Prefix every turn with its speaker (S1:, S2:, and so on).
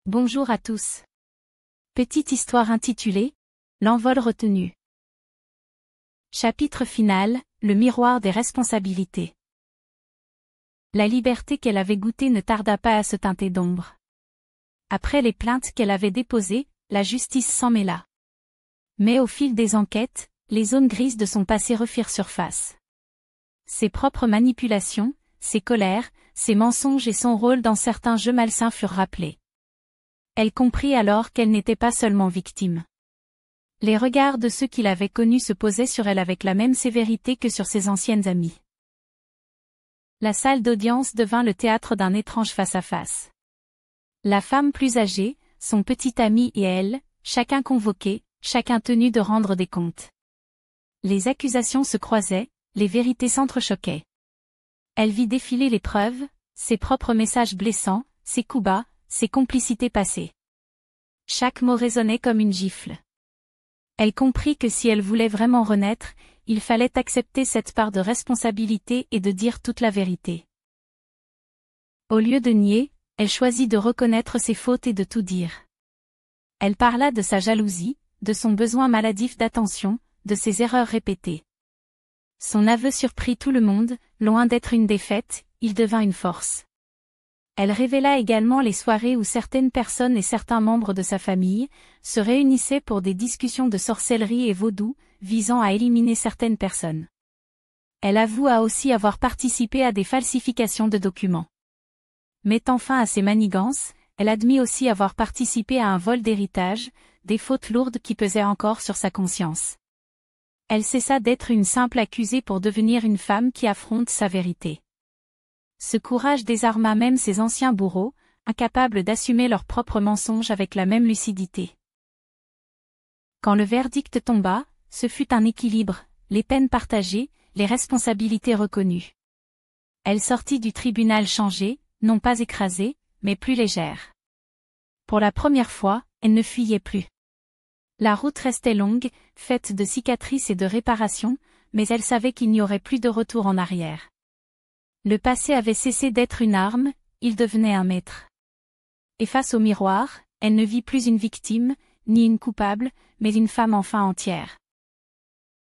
S1: Bonjour à tous. Petite histoire intitulée « L'envol retenu ». Chapitre final, le miroir des responsabilités. La liberté qu'elle avait goûtée ne tarda pas à se teinter d'ombre. Après les plaintes qu'elle avait déposées, la justice s'en mêla. Mais au fil des enquêtes, les zones grises de son passé refirent surface. Ses propres manipulations, ses colères, ses mensonges et son rôle dans certains jeux malsains furent rappelés. Elle comprit alors qu'elle n'était pas seulement victime. Les regards de ceux qui l'avaient connue se posaient sur elle avec la même sévérité que sur ses anciennes amies. La salle d'audience devint le théâtre d'un étrange face-à-face. La femme plus âgée, son petit ami et elle, chacun convoqué, chacun tenu de rendre des comptes. Les accusations se croisaient, les vérités s'entrechoquaient. Elle vit défiler les preuves, ses propres messages blessants, ses coups bas, ses complicités passées. Chaque mot résonnait comme une gifle. Elle comprit que si elle voulait vraiment renaître, il fallait accepter cette part de responsabilité et de dire toute la vérité. Au lieu de nier, elle choisit de reconnaître ses fautes et de tout dire. Elle parla de sa jalousie, de son besoin maladif d'attention, de ses erreurs répétées. Son aveu surprit tout le monde, loin d'être une défaite, il devint une force. Elle révéla également les soirées où certaines personnes et certains membres de sa famille se réunissaient pour des discussions de sorcellerie et vaudou, visant à éliminer certaines personnes. Elle avoua aussi avoir participé à des falsifications de documents. Mettant fin à ces manigances, elle admit aussi avoir participé à un vol d'héritage, des fautes lourdes qui pesaient encore sur sa conscience. Elle cessa d'être une simple accusée pour devenir une femme qui affronte sa vérité. Ce courage désarma même ses anciens bourreaux, incapables d'assumer leurs propres mensonges avec la même lucidité. Quand le verdict tomba, ce fut un équilibre, les peines partagées, les responsabilités reconnues. Elle sortit du tribunal changée, non pas écrasée, mais plus légère. Pour la première fois, elle ne fuyait plus. La route restait longue, faite de cicatrices et de réparations, mais elle savait qu'il n'y aurait plus de retour en arrière. Le passé avait cessé d'être une arme, il devenait un maître. Et face au miroir, elle ne vit plus une victime, ni une coupable, mais une femme enfin entière.